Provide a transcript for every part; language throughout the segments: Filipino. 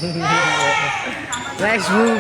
Nice move.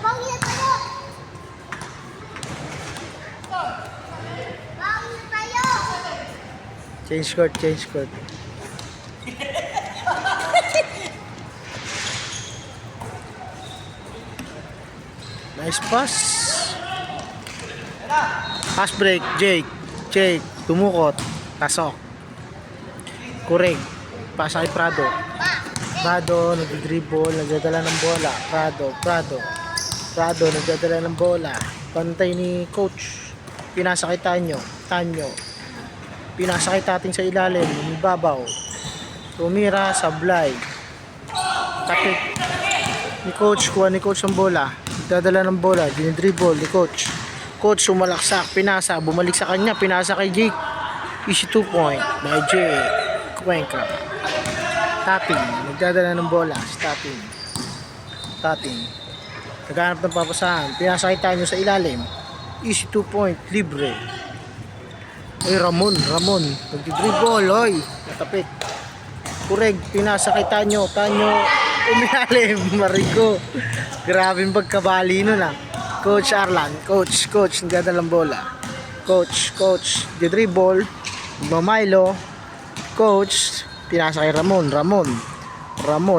Bangin tayo! Bangin tayo! Change court, change court. Nice pass. Pass break, Jake. Jake, tumukot. Pasok. Kureg. Pasa kay Prado. Prado, nagdidribble, nagdadala ng bola. Prado, nagdadala ng bola. Pantay ni coach. Pinasa kay Tanyo. Pinasa kay Tating sa ilalim. Umibabaw. Tumira, sablay. Tapik ni coach. Kuha ni coach ang bola. Nagdadala ng bola. Dinidribble ni coach. Coach sumalaksak. Pinasa. Bumalik sa kanya. Pinasa kay Jake. Easy 2 point by Jake Cuenca. Tating. Nagdadala ng bola. Tating. Naghanap ng papasahan. Pinasa kay Tanyo sa ilalim. Easy 2 point. Libre. Ay, Ramon. Nagdidribble. Oy. Natapik. Kureg. Pinasa kay Tanyo. Umilalim. Marigo. Grabing pagkabali nun ah. Coach Arlan. Coach. Nagdadala ng bola. Coach. Didribble. Mamailo. Coach. Pinasa kay Ramon.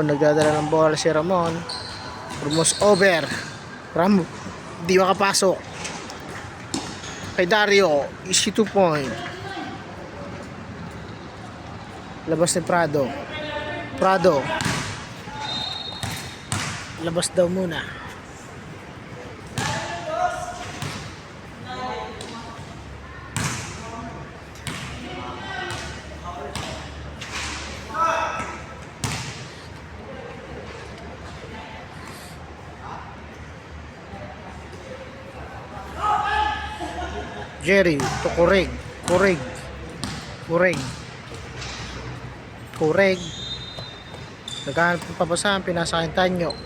Nagdadala ng bola si Ramon. Almost over. Di makapasok. Kay Dario. Easy 2 point. Labas ni Prado. Labas daw muna. Jerry to Kureg. Naghanap ng papasahan. Pinasa kay Tanyo.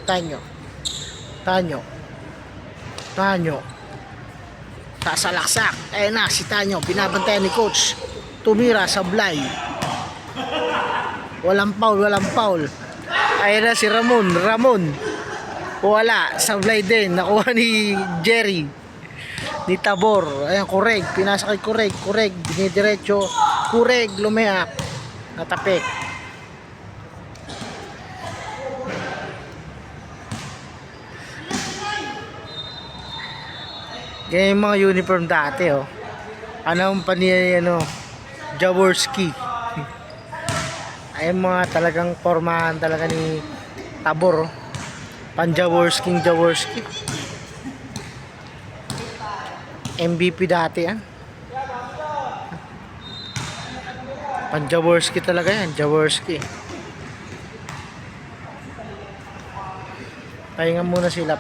Sasalaksak. Ayan na si Tanyo. Binabantayan ni coach. Tumira, sablay. Walang foul. Ayan na si Ramon. Wala. Sablay din. Nakuha ni Jerry. Ni Tabor. Ayan, Kureg. Pinasa kay Kureg. Dinidiretso. Kureg. Lumiyak. Natapik. Ganyan yung mga uniform dati oh. Anong Jaworski. Ay mga talagang pormahan talaga ni Tabor oh. Jaworski. MVP dati yan. Jaworski talaga yan. Jaworski. Pahinga muna sila.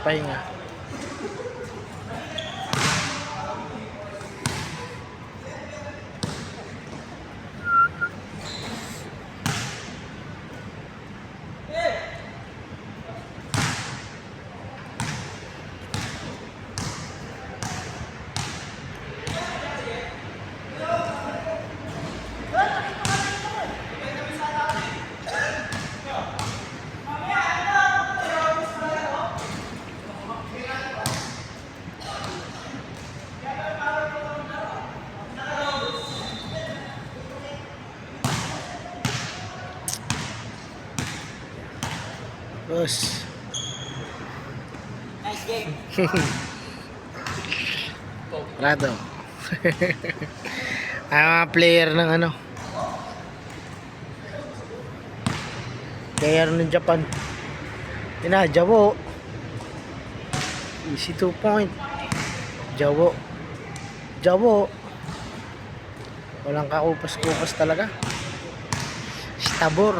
Boss. Nice game. Prado. Ang mga player ng Kaya ng Japan. Ina, Jawo. Easy 2 point. Jawo. Jawo. Walang kakupas-kupas talaga. Stabor.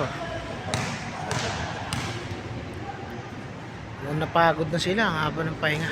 Napagod na sila. Ang haba ng pahinga.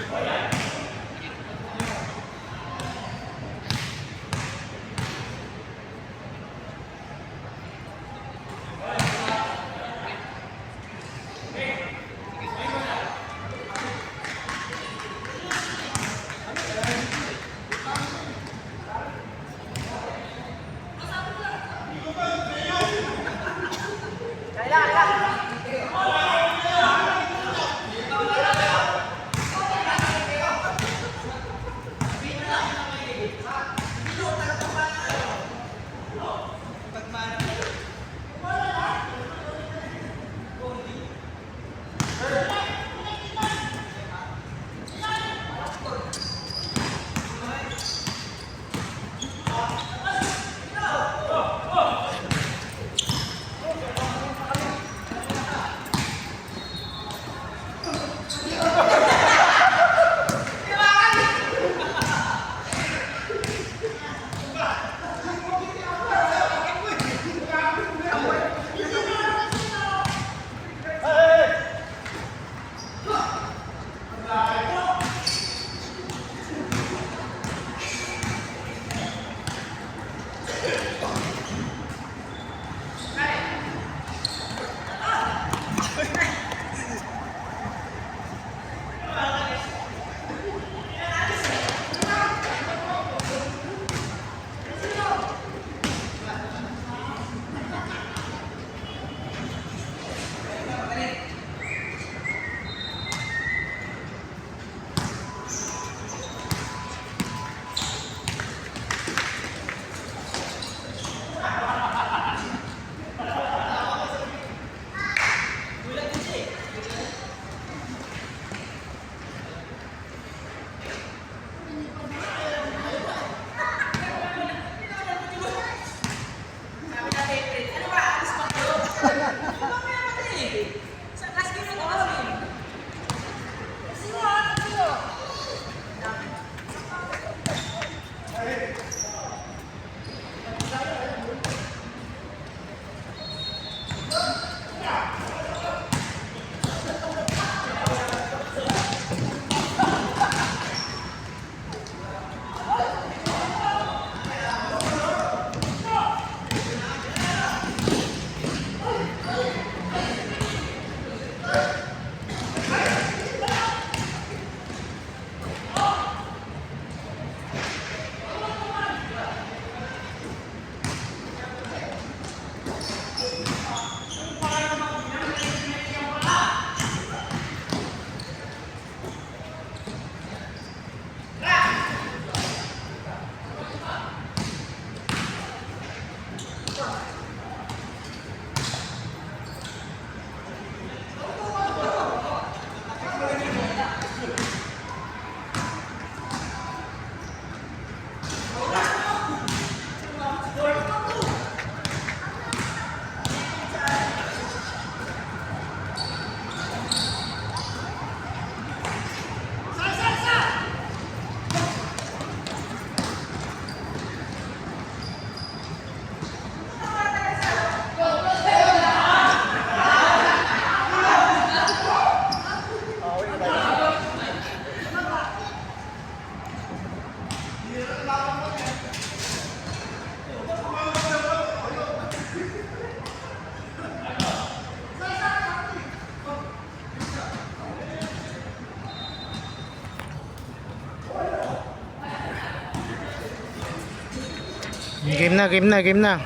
Game na.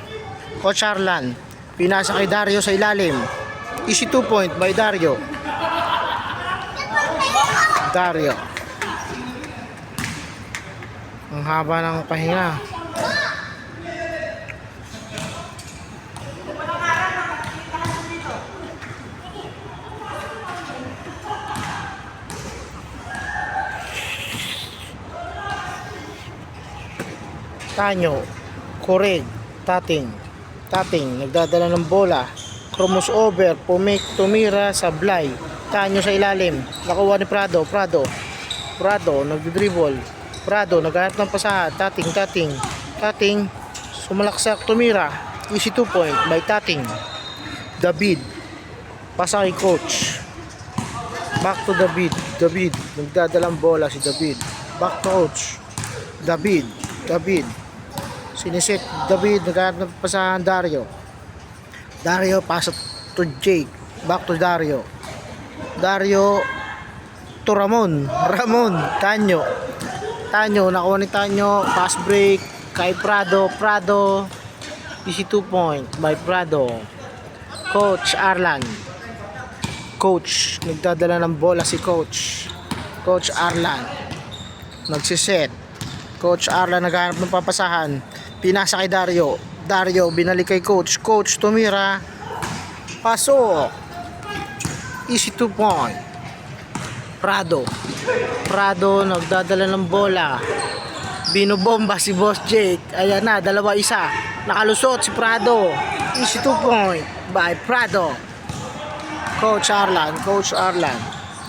Coach Arlan, pinasa kay Dario sa ilalim. Easy 2 point by Dario. Ang haba ng pahinga. Tanyo, Coreg, Tating, nagdadala ng bola. crossover, Pumek, tumira, sablay. Tanyo sa ilalim. Nakuha ni Prado. Prado, nagdidribble. Prado, naghanap ng pasahan. Tating. Sumalaksak, tumira. Easy 2 point by Tating. David. Pasa kay coach. Back to David. Nagdadalang bola si David. Back to coach. David. Siniset David, naghanap ng pasahan. Dario, pass to Jake. Back to Dario to Ramon, Tanyo, nakuha ni Tanyo, pass break kay Prado, easy 2 point by Prado. Coach Arlan, nagdadala ng bola si Coach Arlan, nagsiset. Coach Arlan naghahanap ng papasahan, pinasa kay Dario, binalik kay Coach, tumira, pasok, easy 2 point. Prado nagdadala ng bola, binobomba si Boss Jake. Ayan na, 2-1, nakalusot si Prado, easy 2 point by Prado. Coach Arlan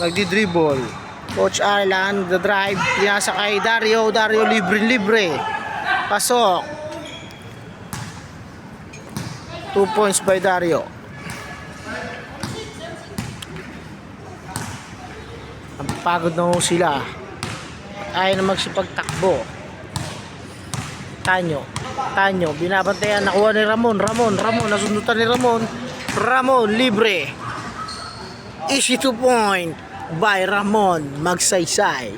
nagdi-dribble. Coach Arlan nagda-drive, pinasa kay Dario, libre, pasok, 2 points by Dario. Ang pagod na ho sila. Ayaw na magsipagtakbo. Tanyo, binabantayan, nakuha ni Ramon, nasundutan ni Ramon, libre. Easy 2 point by Ramon, magsaysay.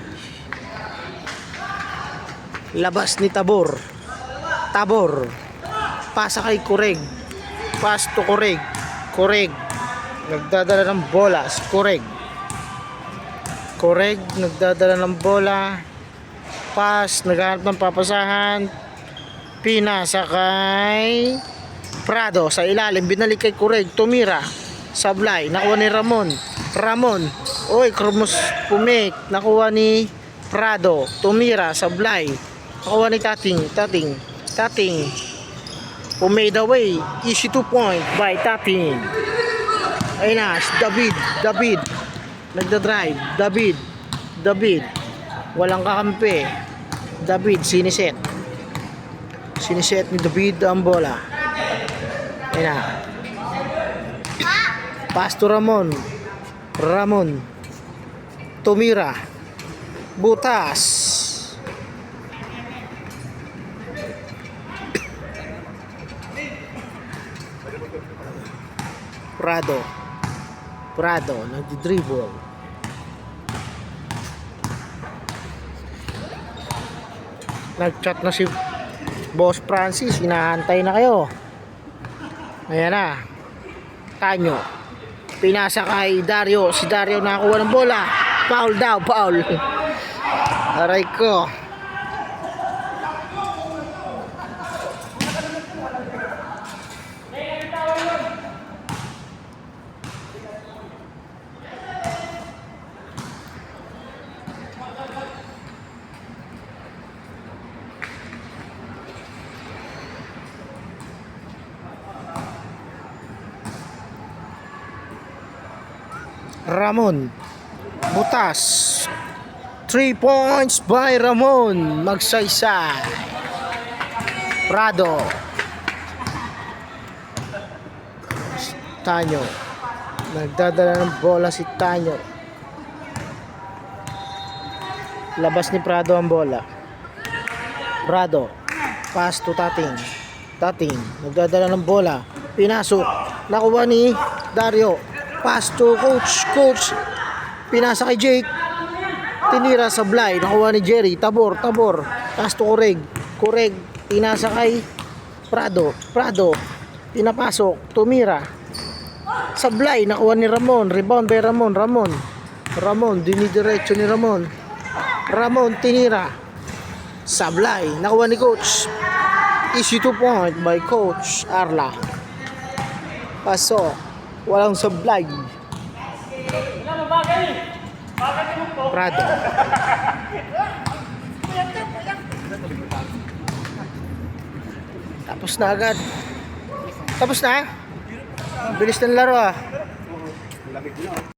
Labas ni Tabor, pasa kay Correg, pass to Correg, nagdadala ng bola si Correg, nagdadala ng bola, pass, naghahanap ng papasahan, pinasa kay Prado sa ilalim, binalik kay Correg, tumira, sablay, nakuha ni Ramon, kromos Pumek, nakuha ni Prado, tumira, sablay, nakuha ni Tating, Pumade away, easy 2 point by Tating. Ayun na, David, nagda-drive, David, walang kakampi. David, siniset ni David ang bola. Ayun na, pass to Ramon, tumira, butas, Prado, nagdi-dribble. Nag-chat na si Boss Francis, hinahantay na kayo. Ayan na, Tanyo, pinasa kay Dario, si Dario nakakuha ng bola, foul. Aray ko. Ramon, butas, 3 points by Ramon, magsaysay. Prado, Tanyo, nagdadala ng bola si Tanyo, labas ni Prado ang bola. Prado, pass to Tating, nagdadala ng bola, pinasok, nakuha ni Dario, pass to coach, pinasa kay Jake, tinira sa Blay, nakuha ni Jerry, Tabor, pass to Correg, pinasa kay Prado, pinapasok, tumira sa Blay, nakuha ni Ramon, rebound by Ramon, dinidiretso ni Ramon, tinira sa Blay, nakuha ni coach, easy 2 point by Coach Arla, pasok, walang sablay. Prado, tapos na agad. Bilis ng laro ah. Lamig na.